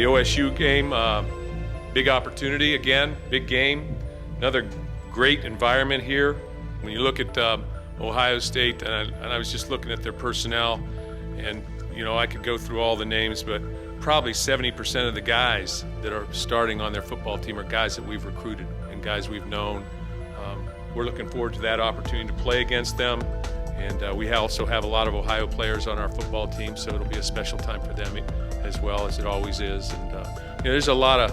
The OSU game, big opportunity again, big game, another great environment here. When you look at Ohio State, and I was just looking at their personnel, and I could go through all the names, but probably 70% of the guys that are starting on their football team are guys that we've recruited and guys we've known. We're looking forward to that opportunity to play against them, and we also have a lot of Ohio players on our football team, so it'll be a special time for them as well, as it always is. And there's a lot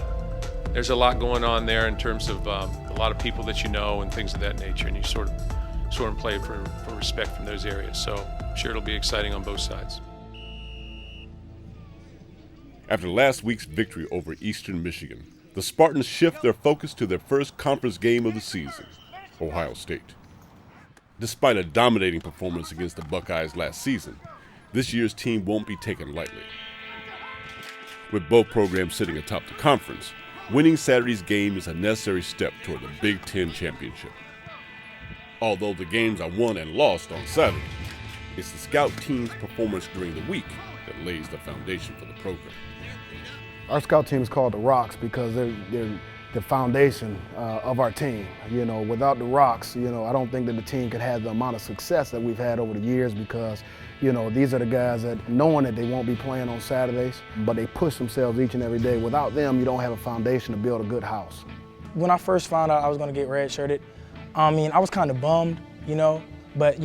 going on there in terms of a lot of people that and things of that nature, and you sort of play for respect from those areas. So I'm sure it'll be exciting on both sides. After last week's victory over Eastern Michigan, the Spartans shift their focus to their first conference game of the season, Ohio State. Despite a dominating performance against the Buckeyes last season, this year's team won't be taken lightly. With both programs sitting atop the conference, winning Saturday's game is a necessary step toward the Big Ten championship. Although the games are won and lost on Saturday, it's the scout team's performance during the week that lays the foundation for the program. Our scout team is called the Rocks because they're the foundation of our team. Without the Rocks, I don't think that the team could have the amount of success that we've had over the years because, these are the guys that, knowing that they won't be playing on Saturdays, but they push themselves each and every day. Without them, you don't have a foundation to build a good house. When I first found out I was going to get redshirted, I was kind of bummed, but,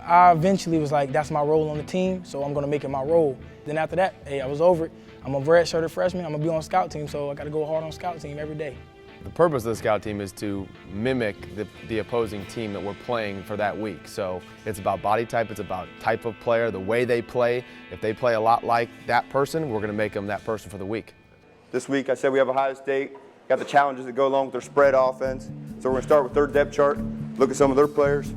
I eventually was like, that's my role on the team, so I'm going to make it my role. Then after that, hey, I was over it. I'm a redshirted freshman. I'm going to be on scout team, so I got to go hard on scout team every day. The purpose of the scout team is to mimic the opposing team that we're playing for that week. So it's about body type, it's about type of player, the way they play. If they play a lot like that person, we're going to make them that person for the week. This week I said we have Ohio State, got the challenges that go along with their spread offense. So we're going to start with their depth chart, look at some of their players.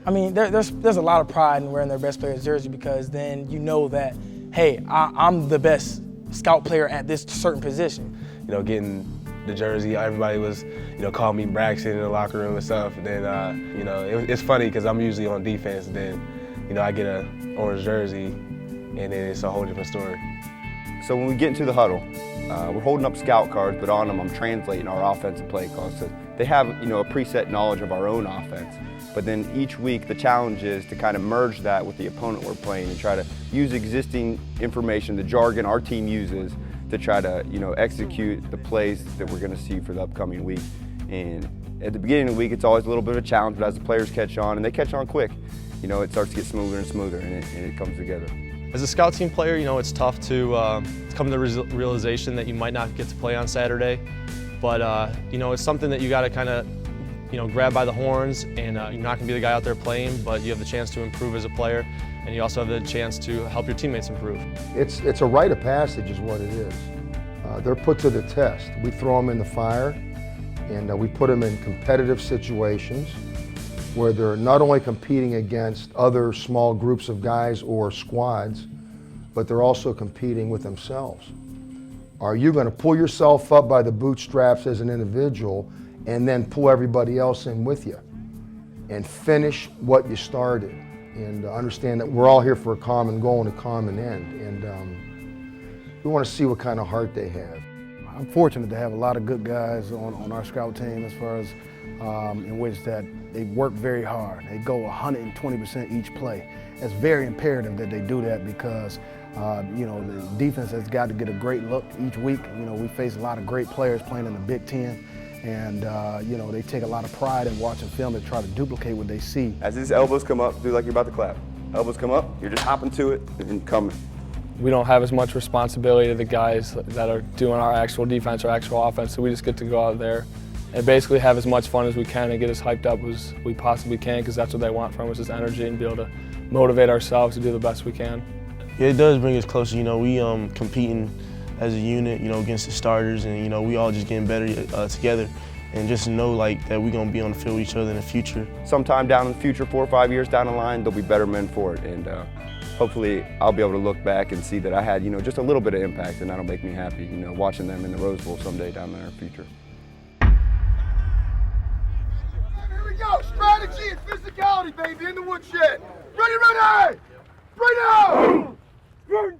There's a lot of pride in wearing their best player's jersey because then you know that, hey, I'm the best scout player at this certain position. Getting the jersey, everybody was, calling me Braxton in the locker room and stuff. And then, it's funny because I'm usually on defense. And then, I get an orange jersey, and then it's a whole different story. So when we get into the huddle, we're holding up scout cards, but on them I'm translating our offensive play calls. So they have, a preset knowledge of our own offense. But then each week the challenge is to kind of merge that with the opponent we're playing and try to use existing information, the jargon our team uses, to try to execute the plays that we're going to see for the upcoming week. And at the beginning of the week it's always a little bit of a challenge, but as the players catch on, and they catch on quick, it starts to get smoother and smoother, and it comes together. As a scout team player, it's tough to come to the realization that you might not get to play on Saturday, but it's something that you got to kind of grab by the horns, and you're not going to be the guy out there playing, but you have the chance to improve as a player, and you also have the chance to help your teammates improve. It's a rite of passage is what it is. They're put to the test. We throw them in the fire, and we put them in competitive situations where they're not only competing against other small groups of guys or squads, but they're also competing with themselves. Are you going to pull yourself up by the bootstraps as an individual and then pull everybody else in with you and finish what you started, and understand that we're all here for a common goal and a common end, and we want to see what kind of heart they have. I'm fortunate to have a lot of good guys on our scout team as far as in which that they work very hard. They go 120% each play. It's very imperative that they do that because the defense has got to get a great look each week. We face a lot of great players playing in the Big Ten. And, they take a lot of pride in watching film to try to duplicate what they see. As these elbows come up, do like you're about to clap. Elbows come up, you're just hopping to it and coming. We don't have as much responsibility to the guys that are doing our actual defense or actual offense, so we just get to go out there and basically have as much fun as we can and get as hyped up as we possibly can, because that's what they want from us, is energy, and be able to motivate ourselves to do the best we can. Yeah, it does bring us closer. We competing as a unit, against the starters, and we all just getting better together, and just know that we're gonna be on the field with each other in the future. Sometime down in the future, 4 or 5 years down the line, there'll be better men for it, and hopefully I'll be able to look back and see that I had, just a little bit of impact, and that'll make me happy, watching them in the Rose Bowl someday down there in the future. Here we go, strategy and physicality, baby, in the woodshed. Ready, ready! Right now! Spartan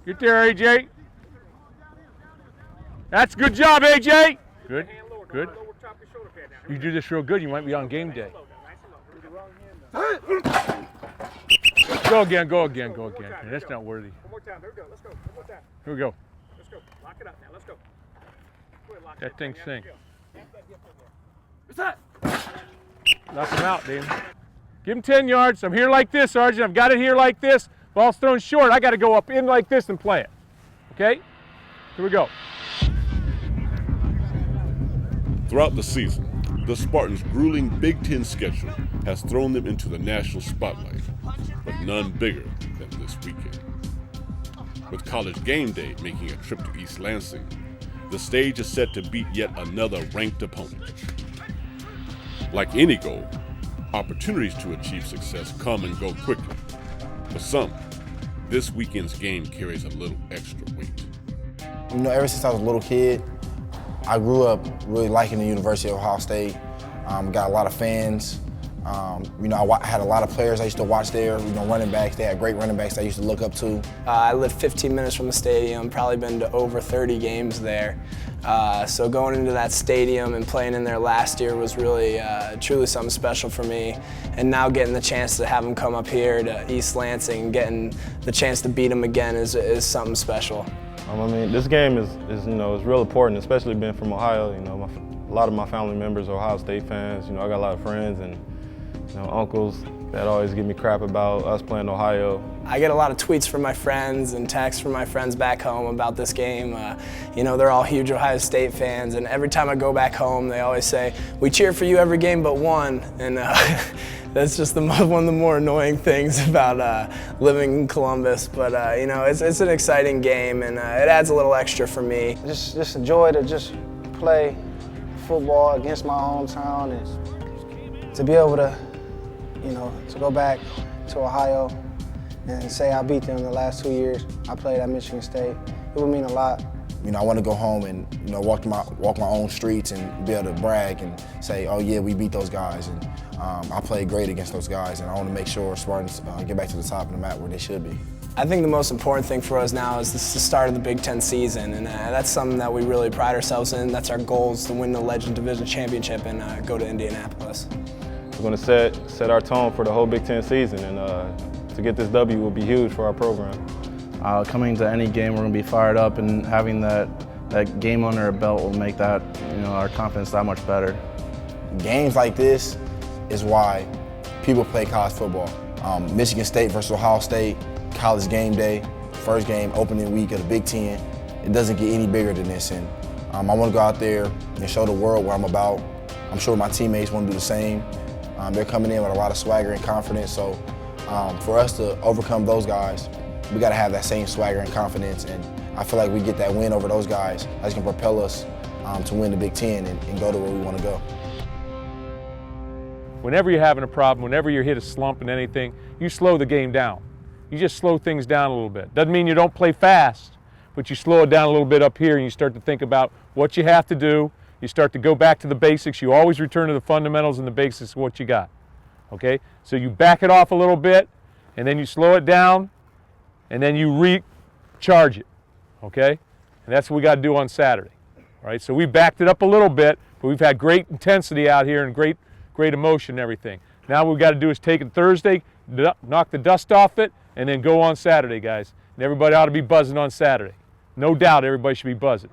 Get there, AJ. That's a good job, AJ. Good, good. You do this real good, you might be on game day. Go again, go again, go again. That's not worthy. One more time. Here we go. Let's go. One more time. Here we go. Let's go. Lock it up now. Let's go. Go ahead, lock That thing sink. What's that? Knock him out, Damon. Give him 10 yards. I'm here like this, Sergeant. I've got it here like this. Ball's thrown short. I got to go up in like this and play it. Okay? Here we go. Throughout the season, the Spartans' grueling Big Ten schedule has thrown them into the national spotlight, but none bigger than this weekend. With College Game Day making a trip to East Lansing, the stage is set to beat yet another ranked opponent. Like any goal, opportunities to achieve success come and go quickly. For some, this weekend's game carries a little extra weight. You know, ever since I was a little kid, I grew up really liking the University of Ohio State. Got a lot of fans. You know, I had a lot of players I used to watch there. You know, running backs. They had great running backs that I used to look up to. I live 15 minutes from the stadium. Probably been to over 30 games there. So going into that stadium and playing in there last year was really, truly something special for me. And now getting the chance to have them come up here to East Lansing and getting the chance to beat them again is something special. I mean, this game is real important, especially being from Ohio. You know, a lot of my family members are Ohio State fans. You know, I got a lot of friends and uncles that always give me crap about us playing Ohio. I get a lot of tweets from my friends and texts from my friends back home about this game. You know, they're all huge Ohio State fans, and every time I go back home, they always say, "We cheer for you every game but one." And that's just one of the more annoying things about living in Columbus. But you know, it's an exciting game, and it adds a little extra for me. Just enjoy to just play football against my hometown, and to be able to, you know, to go back to Ohio and say I beat them the last 2 years I played at Michigan State. It would mean a lot. You know, I want to go home and, you know, walk my own streets and be able to brag and say, oh yeah, we beat those guys, and I played great against those guys, and I want to make sure Spartans get back to the top of the map where they should be. I think the most important thing for us now is this is the start of the Big Ten season, and that's something that we really pride ourselves in. That's our goal, is to win the Legend Division Championship and go to Indianapolis. We're going to set our tone for the whole Big Ten season, and to get this W will be huge for our program. Coming to any game, we're going to be fired up, and having that game under our belt will make that, you know, our confidence that much better. Games like this is why people play college football. Michigan State versus Ohio State, College Game Day, first game, opening week of the Big Ten. It doesn't get any bigger than this, and I want to go out there and show the world what I'm about. I'm sure my teammates want to do the same. They're coming in with a lot of swagger and confidence, so for us to overcome those guys, we got to have that same swagger and confidence, and I feel like we get that win over those guys, that's going to propel us to win the Big Ten and go to where we want to go. Whenever you're having a problem, whenever you hit a slump in anything, you slow the game down. You just slow things down a little bit. Doesn't mean you don't play fast, but you slow it down a little bit up here and you start to think about what you have to do. You start to go back to the basics. You always return to the fundamentals and the basics of what you got. Okay? So you back it off a little bit, and then you slow it down, and then you recharge it. Okay? And that's what we got to do on Saturday. All right? So we backed it up a little bit, but we've had great intensity out here and great emotion and everything. Now what we've got to do is take it Thursday, knock the dust off it, and then go on Saturday, guys. And everybody ought to be buzzing on Saturday. No doubt everybody should be buzzing.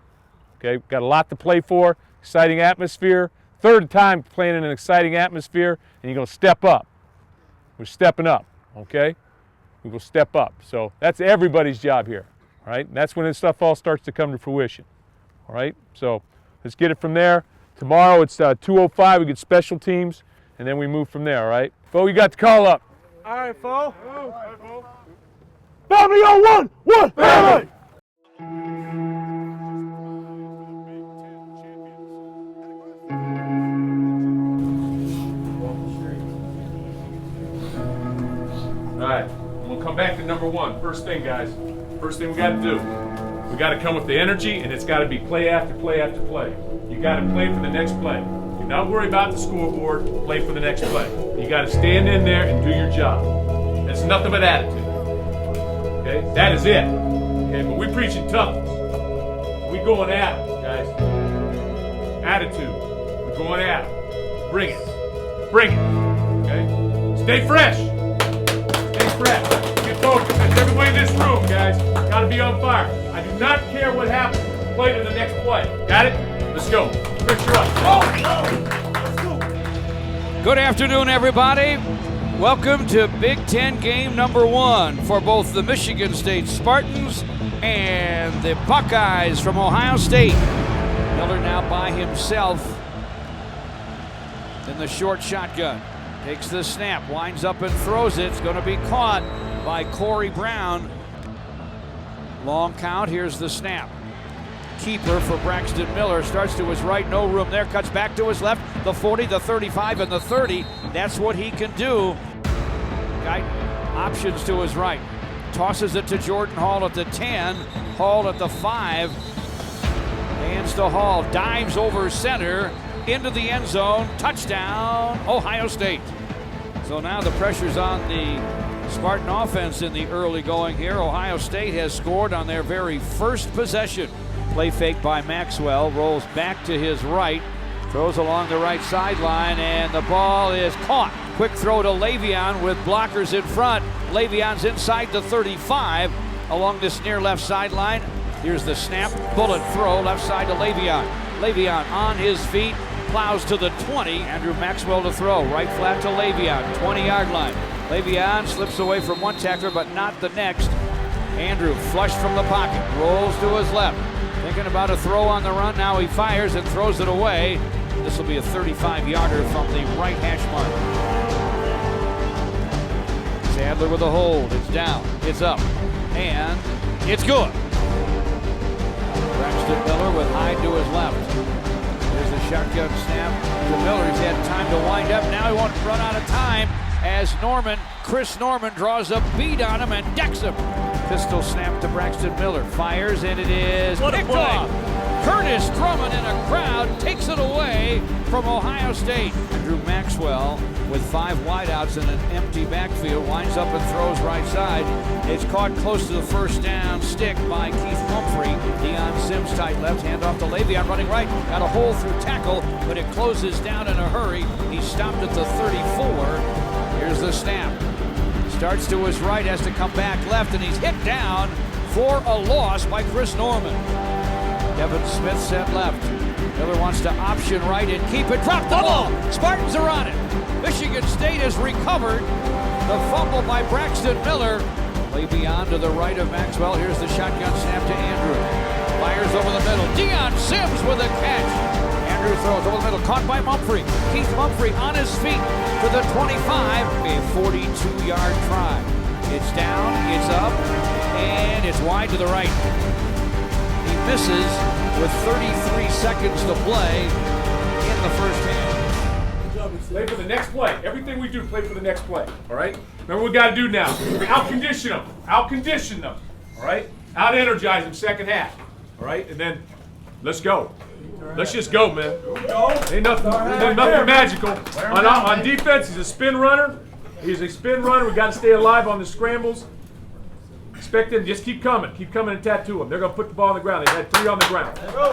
Okay? Got a lot to play for, exciting atmosphere. Third time playing in an exciting atmosphere, and you're going to step up. We're stepping up, okay? We will step up. So that's everybody's job here, all right? And that's when this stuff all starts to come to fruition, all right? So let's get it from there. Tomorrow it's 2:05, we get special teams, and then we move from there, all right? Fo, you got the call up. All right, Fo. Family on one, family! All right, we'll come back to number one. First thing, guys. First thing we got to do, We got to come with the energy, and it's got to be play after play after play. You got to play for the next play. Do not worry about the scoreboard. Play for the next play. You got to stand in there and do your job. It's nothing but attitude. Okay, that is it. Okay, but we preaching toughness. We going at it, guys. Attitude. We're going at it. Bring it. Bring it. Okay. Stay fresh. Stay fresh. Get focused. That's everybody in this room, guys. Got to be on fire. I do not care what happens. Play to the next play. Got it? Let's go. Chris, you're up. Good afternoon, everybody. Welcome to Big Ten game number 1 for both the Michigan State Spartans and the Buckeyes from Ohio State. Miller now by himself in the short shotgun. Takes the snap, winds up and throws it. It's going to be caught by Corey Brown. Long count, here's the snap. Keeper for Braxton Miller, starts to his right, no room there, cuts back to his left, the 40, the 35, and the 30. That's what he can do. Guy options to his right, tosses it to Jordan Hall at the 10, Hall at the 5, hands to Hall, dives over center, into the end zone, touchdown, Ohio State. So now the pressure's on the Spartan offense in the early going here. Ohio State has scored on their very first possession. Play fake by Maxwell, rolls back to his right, throws along the right sideline, and the ball is caught. Quick throw to Le'Veon with blockers in front. Le'Veon's inside the 35 along this near left sideline. Here's the snap, bullet throw, left side to Le'Veon. Le'Veon on his feet, plows to the 20. Andrew Maxwell to throw, right flat to Le'Veon, 20-yard line. Le'Veon slips away from one tackler, but not the next. Andrew flushed from the pocket, rolls to his left. Thinking about a throw on the run, now he fires and throws it away. This will be a 35-yarder from the right hash mark. Sadler with a hold, it's down, it's up, and it's good. Braxton Miller with Hyde to his left. There's the shotgun snap to Miller. He's had time to wind up. Now he won't run out of time as Chris Norman draws a bead on him and decks him. Pistol snap to Braxton Miller. Fires, and it is picked off. Curtis Drummond in a crowd takes it away from Ohio State. Andrew Maxwell with 5 wideouts in an empty backfield winds up and throws right side. It's caught close to the first down stick by Keith Humphrey. Deion Sims tight left, handoff to Le'Veon running right. Got a hole through tackle, but it closes down in a hurry. He's stopped at the 34. Here's the snap. Starts to his right, has to come back left, and he's hit down for a loss by Chris Norman. Kevin Smith set left. Miller wants to option right and keep it. Drop the ball. Spartans are on it. Michigan State has recovered the fumble by Braxton Miller. Le'Veon to the right of Maxwell. Here's the shotgun snap to Andrew. Fires over the middle. Deion Sims with a catch. Andrew throws over the middle, caught by Mumphrey. Keith Mumphrey on his feet to the 25. A 42-yard try. It's down, it's up, and it's wide to the right. He misses with 33 seconds to play in the first half. Play for the next play. Everything we do, play for the next play. All right? Remember what we got to do now. Out-condition them. Out-condition them. All right? Out-energize them second half. All right? And then let's go. Let's just go, man. Ain't nothing magical. On defense, he's a spin runner. He's a spin runner. We got to stay alive on the scrambles. Expect them, just keep coming and tattoo them. They're going to put the ball on the ground. They had 3 on the ground. Here we go.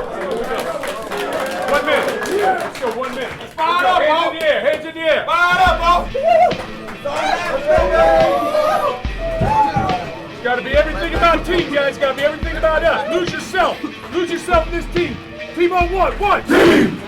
1 minute. Let's go, 1 minute. Fire up, hands in the air, hands in the air. Fire up, It's got to be everything about team, guys. It's got to be everything about us. Lose yourself. Lose yourself in this team. Team on one. Team.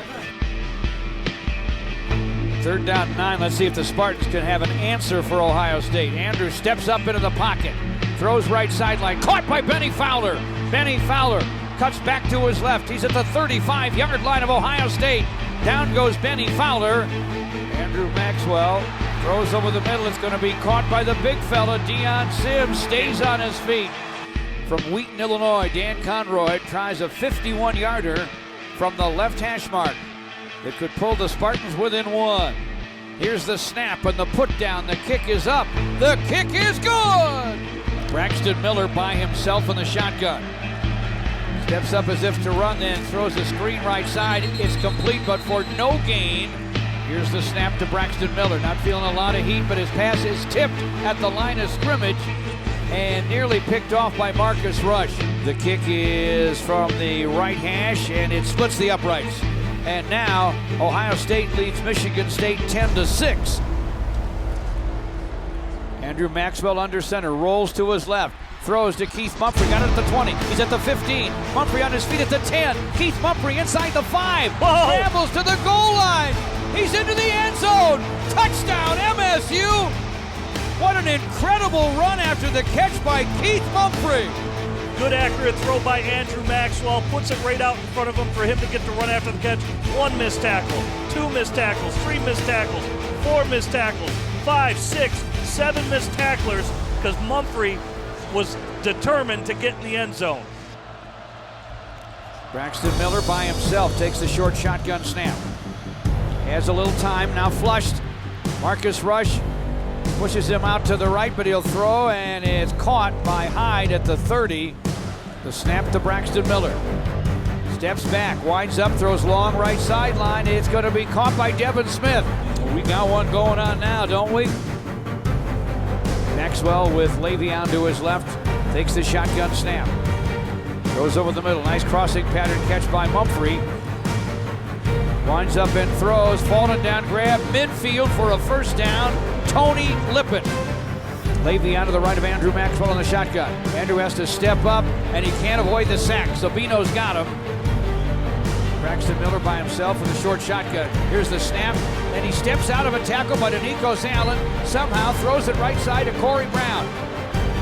3rd down 9. Let's see if the Spartans can have an answer for Ohio State. Andrew steps up into the pocket. Throws right sideline, caught by Benny Fowler. Benny Fowler cuts back to his left. He's at the 35-yard line of Ohio State. Down goes Benny Fowler. Andrew Maxwell throws over the middle. It's going to be caught by the big fella. Deion Sims stays on his feet. From Wheaton, Illinois, Dan Conroy tries a 51-yarder from the left hash mark. It could pull the Spartans within 1. Here's the snap and the put down. The kick is up. The kick is good! Braxton Miller by himself in the shotgun. Steps up as if to run, then throws a screen right side. It's complete, but for no gain. Here's the snap to Braxton Miller. Not feeling a lot of heat, but his pass is tipped at the line of scrimmage and nearly picked off by Marcus Rush. The kick is from the right hash, and it splits the uprights. And now Ohio State leads Michigan State 10-6. Andrew Maxwell under center, rolls to his left, throws to Keith Mumphrey, got it at the 20, he's at the 15, Mumphrey on his feet at the 10, Keith Mumphrey inside the 5, scrambles to the goal line, he's into the end zone, touchdown MSU! What an incredible run after the catch by Keith Mumphrey. Good accurate throw by Andrew Maxwell, puts it right out in front of him for him to get to run after the catch. 1 missed tackle, 2 missed tackles, 3 missed tackles, 4 missed tackles, 5, 6, 7 missed tacklers because Mumphrey was determined to get in the end zone. Braxton Miller by himself takes the short shotgun snap. Has a little time, now flushed. Marcus Rush pushes him out to the right, but he'll throw, and it's caught by Hyde at the 30. The snap to Braxton Miller. Steps back, winds up, throws long right sideline. It's going to be caught by Devin Smith. We got one going on now, don't we? Maxwell with Le'Veon to his left, takes the shotgun snap. Goes over the middle, nice crossing pattern catch by Mumphrey. Winds up and throws, falling down, grab, midfield for a first down, Tony Lippett. Le'Veon to the right of Andrew Maxwell on the shotgun. Andrew has to step up, and he can't avoid the sack. Sabino's got him. Braxton Miller by himself with a short shotgun. Here's the snap, and he steps out of a tackle by Nikos Allen. Somehow throws it right side to Corey Brown.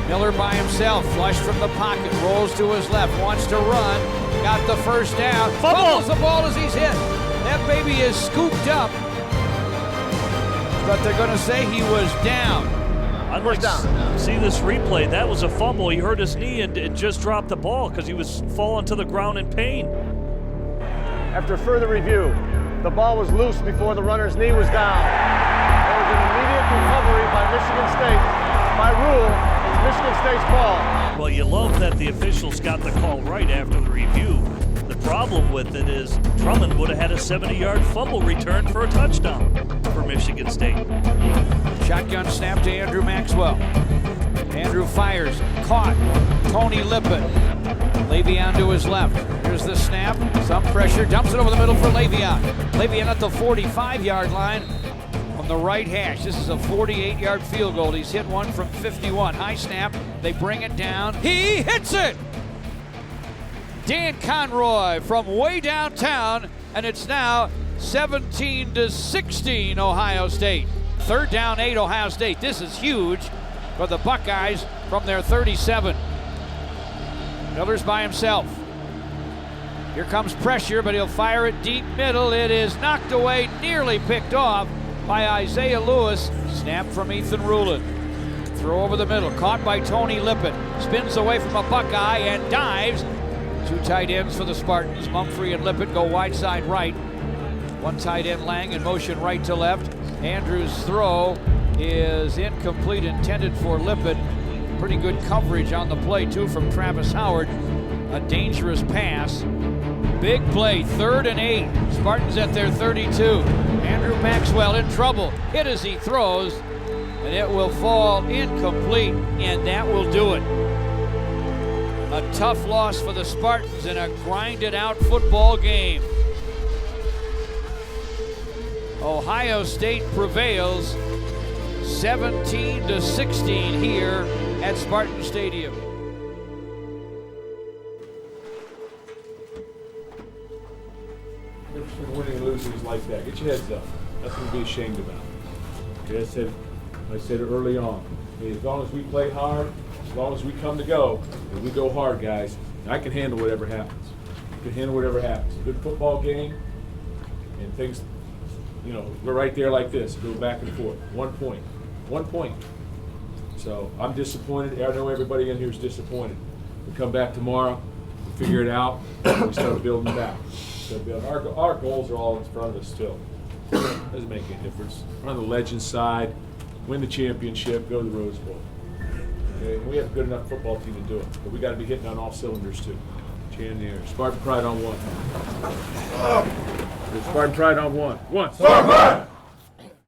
Miller by himself, flushed from the pocket, rolls to his left, wants to run, got the first down, fumbles the ball as he's hit. That baby is scooped up, but they're going to say he was down. I'd like to see this replay. That was a fumble. He hurt his knee and just dropped the ball because he was falling to the ground in pain. After further review, the ball was loose before the runner's knee was down. There was an immediate recovery by Michigan State. By rule, it's Michigan State's ball. Well, you love that the officials got the call right after the review. The problem with it is Drummond would have had a 70-yard fumble return for a touchdown for Michigan State. Shotgun snap to Andrew Maxwell. Andrew fires, caught, Tony Lippett. Le'Veon to his left. Here's the snap, some pressure, dumps it over the middle for Le'Veon. Le'Veon at the 45-yard line from the right hash. This is a 48-yard field goal. He's hit one from 51. High snap, they bring it down. He hits it! Dan Conroy from way downtown, and it's now 17-16 Ohio State. 3rd down 8 Ohio State. This is huge for the Buckeyes from their 37. Miller's by himself. Here comes pressure, but he'll fire it deep middle. It is knocked away, nearly picked off by Isaiah Lewis. Snap from Ethan Rulin. Throw over the middle, caught by Tony Lippett. Spins away from a Buckeye and dives. 2 tight ends for the Spartans. Mumphrey and Lippett go wide side right. 1 tight end, Lang, in motion right to left. Andrews' throw is incomplete, intended for Lippett. Pretty good coverage on the play, too, from Travis Howard. A dangerous pass. Big play, 3rd and 8. Spartans at their 32. Andrew Maxwell in trouble. Hit as he throws, and it will fall incomplete, and that will do it. A tough loss for the Spartans in a grinded-out football game. Ohio State prevails 17-16 here at Spartan Stadium. Winning and losing is like that. Get your heads up. Nothing to be ashamed about. Okay, I said it early on. As long as we play hard, as long as we come to go, and we go hard, guys, I can handle whatever happens. I can handle whatever happens. Good football game, and things, you know, we're right there like this. Go back and forth. 1 point. 1 point. So I'm disappointed. I know everybody in here is disappointed. We come back tomorrow, we figure it out, and we start building back. Our goals are all in front of us still. Doesn't make any difference. We're on the Legends side, win the championship, go to the Rose Bowl. Okay? We have a good enough football team to do it, but we got to be hitting on all cylinders too. Chin in the air. Spartan pride on one. Spartan pride on one. One. Spartan pride!